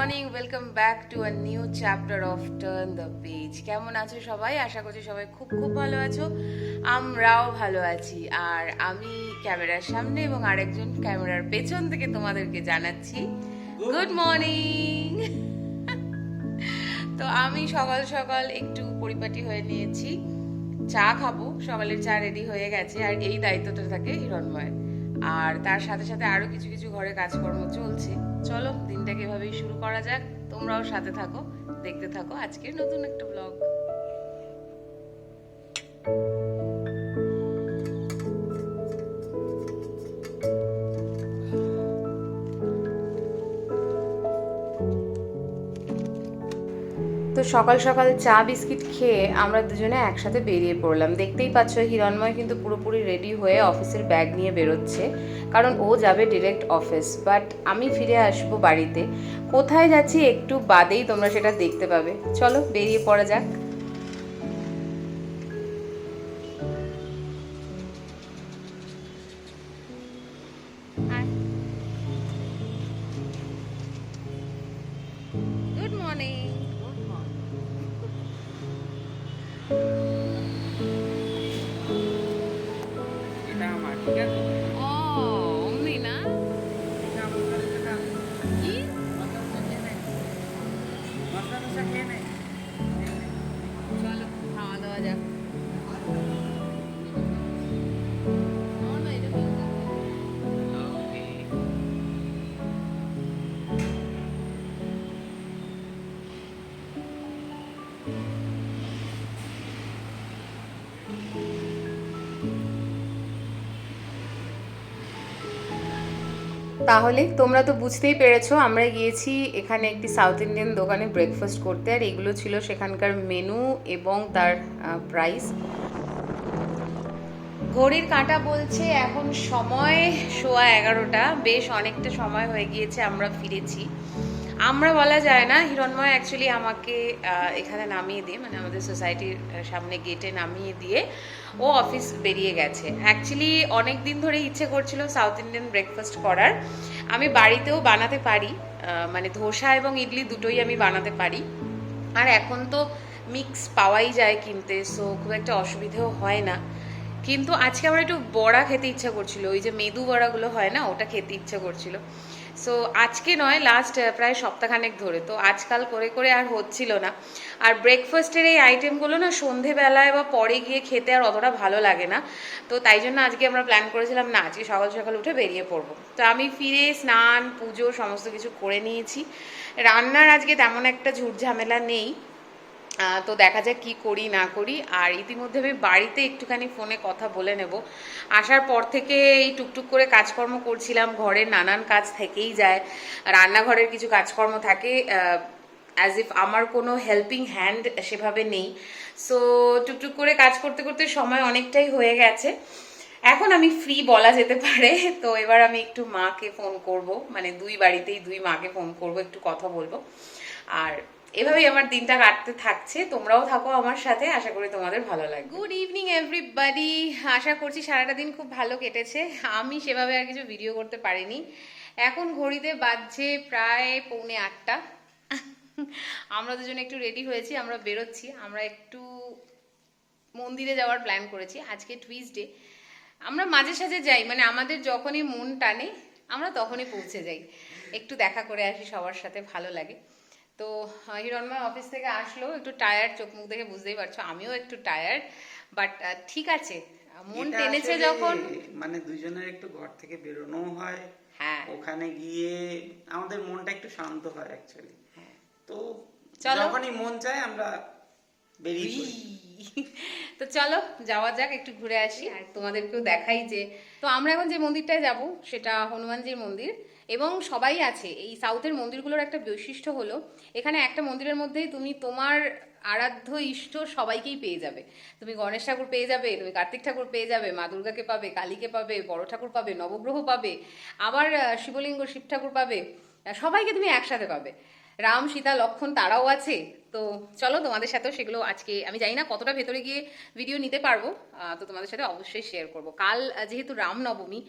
Morning, welcome back to a new chapter of turn the page. কেমন আছো সবাই? আশা করছি সবাই খুব খুব ভালো আছো। আমরাও ভালো আছি। আর আমি ক্যামেরার সামনে এবং আরেকজন ক্যামেরার পেছন থেকে তোমাদেরকে জানাচ্ছি গুড মর্নিং। তো আমি সকাল সকাল একটু পরিপাটি হয়ে নিয়েছি, চা খাবো। সকালের চা রেডি হয়ে গেছে, আর এই দায়িত্বটা থাকে হিরণময়। আর তার সাথে সাথে আরো কিছু কিছু ঘরে কাজকর্ম চলছে। চলো দিনটাকে এভাবেই শুরু করা যাক। তোমরাও সাথে থাকো, দেখতে থাকো আজকের নতুন একটা ব্লগ। তো সকাল সকাল চা বিস্কিট খেয়ে আমরা দুজনে একসাথে বেরিয়ে পড়লাম। দেখতেই পাচ্ছ হিরণময় কিন্তু পুরোপুরি রেডি হয়ে অফিসের ব্যাগ নিয়ে বেরোচ্ছে, কারণ ও যাবে ডিরেক্ট অফিস। বাট আমি ফিরে আসবো বাড়িতে। কোথায় যাচ্ছি একটু বাদেই তোমরা সেটা দেখতে পাবে। চলো বেরিয়ে পড়া যাক। Good morning. এটা আমার ঠিক আছে। ও অমনি না? এটা আমার কাছে যেটা কি? মশলা মশলা খেয়ে নেয়, মশলা মশলা খেয়ে নেয়। চলো খাওয়া দাওয়া যাক। না, এটা ওকে। তাহলে তোমরা তো বুঝতেই পেরেছো, আমরা গিয়েছি এখানে একটি সাউথ ইন্ডিয়ান দোকানে ব্রেকফাস্ট করতে। আর এগুলো ছিল সেখানকার মেনু এবং তার প্রাইস। ঘড়ির কাঁটা বলছে এখন সময় 11:15। বেশ অনেকটা সময় হয়ে গিয়েছে আমরা ফিরেছি। আমরা বলা যায় না, হিরণময় অ্যাকচুয়ালি আমাকে এখানে নামিয়ে দিয়ে, মানে আমাদের সোসাইটির সামনে গেটে নামিয়ে দিয়ে ও অফিস বেরিয়ে গেছে। অ্যাকচুয়ালি অনেক দিন ধরে ইচ্ছে করছিল সাউথ ইন্ডিয়ান ব্রেকফাস্ট করার। আমি বাড়িতেও বানাতে পারি, মানে ধোসা এবং ইডলি দুটোই আমি বানাতে পারি। আর এখন তো মিক্স পাওয়াই যায় কিনতে, সো খুব একটা অসুবিধেও হয় না। কিন্তু আজকে আমার একটু বড়া খেতে ইচ্ছা করছিল, ওই যে মেদু বড়াগুলো হয় না, ওটা খেতে ইচ্ছা করছিল। সো আজকে নয়, লাস্ট প্রায় সপ্তাহখানেক ধরে তো আজকাল করে করে আর হচ্ছিল না। আর ব্রেকফাস্টের এই আইটেমগুলো না সন্ধেবেলায় বা পরে গিয়ে খেতে আর অতটা ভালো লাগে না। তো তাই জন্য আজকে আমরা প্ল্যান করেছিলাম না, আজকে সকাল সকাল উঠে বেরিয়ে পড়বো। তো আমি ফিরে স্নান পুজো সমস্ত কিছু করে নিয়েছি। রান্নার আজকে তেমন একটা ঝুট ঝামেলা নেই। তো দেখা যাক কি করি না করি। আর ইতিমধ্যে আমি বাড়িতে একটুখানি ফোনে কথা বলে নেব। আসার পর থেকে এই টুকটুক করে কাজকর্ম করছিলাম, ঘরের নানান কাজ থেকেই যায়। রান্নাঘরের কিছু কাজকর্ম থাকে, অ্যাজ ইফ আমার কোনো হেল্পিং হ্যান্ড সেভাবে নেই। সো টুকটুক করে কাজ করতে করতে সময় অনেকটাই হয়ে গেছে। এখন আমি ফ্রি বলা যেতে পারে। তো এবার আমি একটু মাকে ফোন করব, মানে দুই বাড়িতেই দুই মাকে ফোন করব, একটু কথা বলবো। আর এভাবেই আমার দিনটা কাটতে থাকছে। তোমরাও থাকো আমার সাথে, আশা করি তোমাদের ভালো লাগবে। Good evening everybody. আশা করছি সারাটা দিন খুব ভালো কেটেছে। আমি সেভাবে আর কিছু ভিডিও করতে পারিনি। এখন ঘড়িতে বাজছে প্রায় 7:45। আমরা দুজনে একটু রেডি হয়েছি, আমরা বেরোচ্ছি। আমরা একটু মন্দিরে যাওয়ার প্ল্যান করেছি। আজকে টুইসডে, আমরা মাঝে সাঝে যাই, মানে আমাদের যখনই মন টানে আমরা তখনই পৌঁছে যাই। একটু দেখা করে আসি সবার সাথে, ভালো লাগে। তো হিরণময় অফিস থেকে আসলো একটু টায়ার্ড, চোখ মুখ দেখে বুঝতেই পারছো আমিও একটু টায়ার্ড। বাট ঠিক আছে, মন এটা টেনেছে আসলে যখন। মানে দুজনের একটু ঘর থেকে বেরোনো হয়, হ্যাঁ, ওখানে গিয়ে আমাদের মনটা একটু শান্ত হয় অ্যাকচুয়ালি। তো চলো। যখনই মন চায় আমরা বেরিয়ে পড়ি। তো চলো যাওয়া যাক, একটু ঘুরে আসি আর তোমাদেরকেও দেখাই যে। তো আমরা এখন যে মন্দিরটায় যাব সেটা হনুমানজির মন্দির। এবং সবাই আছে, এই সাউথের মন্দিরগুলোর একটা বৈশিষ্ট্য হলো এখানে একটা মন্দিরের মধ্যেই তুমি তোমার আরাধ্য ইষ্ট সবাইকেই পেয়ে যাবে। তুমি গণেশ ঠাকুর পেয়ে যাবে, তুমি কার্তিক ঠাকুর পেয়ে যাবে, মা দুর্গাকে পাবে, কালীকে পাবে, বড় ঠাকুর পাবে, নবগ্রহ পাবে, আবার শিবলিঙ্গ শিব ঠাকুর পাবে। সবাইকে তুমি একসাথে পাবে। রাম সীতা লক্ষ্মণ তারাও আছে। তো চলো তোমাদের সাথেও সেগুলো আজকে, আমি জানি না কতটা ভেতরে গিয়ে ভিডিও নিতে পারবো, তো তোমাদের সাথে অবশ্যই শেয়ার করব। কাল যেহেতু রামনবমী,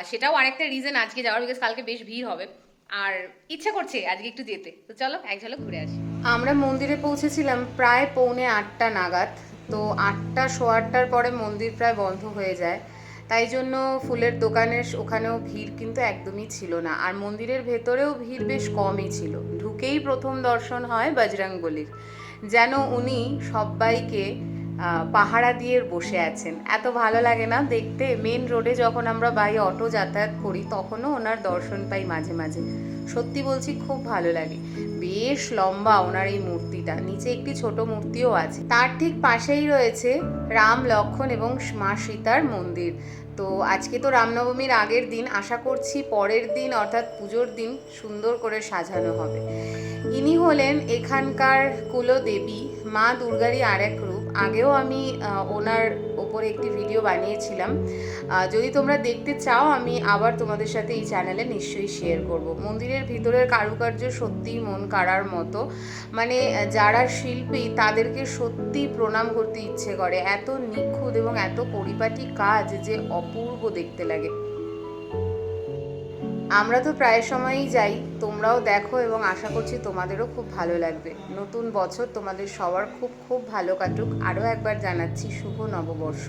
সেটাও আরেকটা রিজন আজকে যাওয়ার, বিকজ কালকে বেশ ভিড় হবে। আর ইচ্ছা করছে আজকে একটু যেতে, তো চলো এক ঝলক ঘুরে আসি। আমরা মন্দিরে পৌঁছেছিলাম প্রায় 7:45 নাগাদ। তো 8টা সোয়া 8টার পরে মন্দির প্রায় বন্ধ হয়ে যায়, তাই জন্য ফুলের দোকানের ওখানেও ভিড় কিন্তু একদমই ছিল না। আর মন্দিরের ভেতরেও ভিড় বেশ কমই ছিল। ঢুকেই প্রথম দর্শন হয় বজরংবলীর, যেন উনি সবাইকে পাহারা দিয়ে বসে আছেন। এত ভালো লাগে না দেখতে? মেন রোডে যখন আমরা বাই অটো যাতায়াত করি তখনও ওনার দর্শন পাই মাঝে মাঝে। সত্যি বলছি খুব ভালো লাগে। বেশ লম্বা ওনার এই মূর্তিটা, নিচে একটি ছোট মূর্তিও আছে। তার ঠিক পাশেই রয়েছে রাম, লক্ষ্মণ এবং মা সীতার মন্দির। তো আজকে তো রামনবমীর আগের দিন, আশা করছি পরের দিন অর্থাৎ পুজোর দিন সুন্দর করে সাজানো হবে। ইনি হলেন এখানকার কুলদেবী, মা দুর্গারই আরেক রূপ। আগেও আমি ওনার ওপরে একটি ভিডিও বানিয়েছিলাম, যদি তোমরা দেখতে চাও আমি আবার তোমাদের সাথে এই চ্যানেলে নিশ্চয়ই শেয়ার করব। মন্দিরের ভিতরের কারুকার্য সত্যিই মন কাড়ার মতো, মানে যারা শিল্পী তাদেরকে সত্যি প্রণাম করতে ইচ্ছে করে। এত নিখুঁত এবং এত পরিপাটি কাজ যে অপূর্ব দেখতে লাগে। আমরা তো প্রায় সময়ই যাই, তোমরাও দেখো এবং আশা করছি তোমাদেরও খুব ভালো লাগবে। নতুন বছর তোমাদের সবার খুব খুব ভালো কাটুক। আরও একবার জানাচ্ছি শুভ নববর্ষ।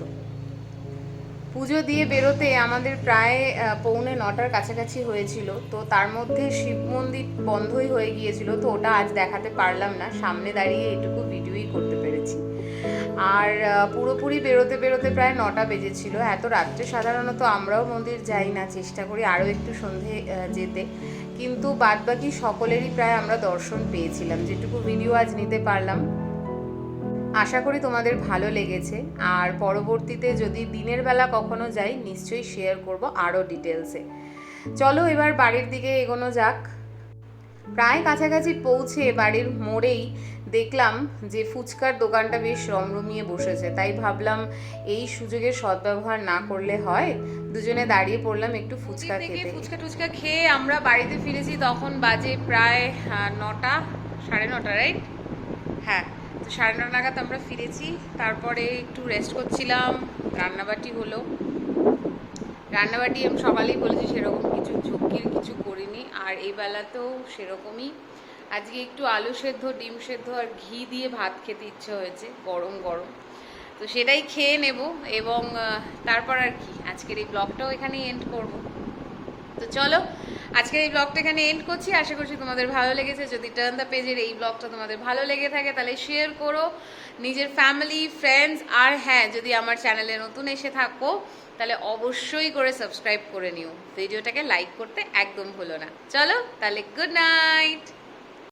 পুজো দিয়ে বেরোতে আমাদের প্রায় 8:45 কাছাকাছি হয়েছিল। তো তার মধ্যে শিব মন্দির বন্ধই হয়ে গিয়েছিল, তো ওটা আজ দেখাতে পারলাম না, সামনে দাঁড়িয়ে এটুকু ভিডিওই করতে পেরেছি। আর পুরোপুরি বেরোতে বেরোতে প্রায় 9টা বেজেছিল। এত রাত্রে সাধারণত আমরাও মন্দির যাই না, চেষ্টা করি আরও একটু সন্ধে যেতে, কিন্তু বাদবাকি সকলেরই প্রায় আমরা দর্শন পেয়েছিলাম। যেটুকু ভিডিও আজ নিতে পারলাম, আশা করি তোমাদের ভালো লেগেছে। আর পরবর্তীতে যদি দিনের বেলা কখনো যাই নিশ্চয়ই শেয়ার করব আরও ডিটেলসে। চলো এবার বাড়ির দিকে এগোনো যাক। প্রায় কাছাকাছি পৌঁছে বাড়ির মোড়েই দেখলাম যে ফুচকার দোকানটা বেশ রমরমিয়ে বসেছে, তাই ভাবলাম এই সুযোগের সদ্ব্যবহার না করলে হয়। দুজনে দাঁড়িয়ে পড়লাম একটু ফুচকা খেতে। ফুচকা টুচকা খেয়ে আমরা বাড়িতে ফিরেছি, তখন বাজে প্রায় 9টা, 9:30, রাইট? হ্যাঁ, তো 9:30 নাগাদ আমরা ফিরেছি। তারপরে একটু রেস্ট করছিলাম, রান্নাবাটি হলো। রান্নাবাটি আমি সকালেই বলেছি সেরকম কিছু ঝুঁকির কিছু করিনি। আর এই বেলাতেও সেরকমই আজকে একটু আলু সেদ্ধ, ডিম সেদ্ধ আর ঘি দিয়ে ভাত খেতে ইচ্ছে হয়েছে গরম গরম, তো সেটাই খেয়ে নেব। এবং তারপর আর কি, আজকের এই ব্লগটাও এখানেই এন্ড করব। তো চলো আজকের এই ব্লগটা এখানে এন্ড করছি। আশা করছি তোমাদের ভালো লেগেছে। যদি টার্ন দ্য পেজের এই ব্লগটা তোমাদের ভালো লেগে থাকে তাহলে শেয়ার করো নিজের ফ্যামিলি, ফ্রেন্ডস। আর হ্যাঁ, যদি আমার চ্যানেলে নতুন এসে থাকো তাহলে অবশ্যই করে সাবস্ক্রাইব করে নিও। ভিডিওটাকে লাইক করতে একদম ভুলো না। চলো তাহলে, গুড নাইট।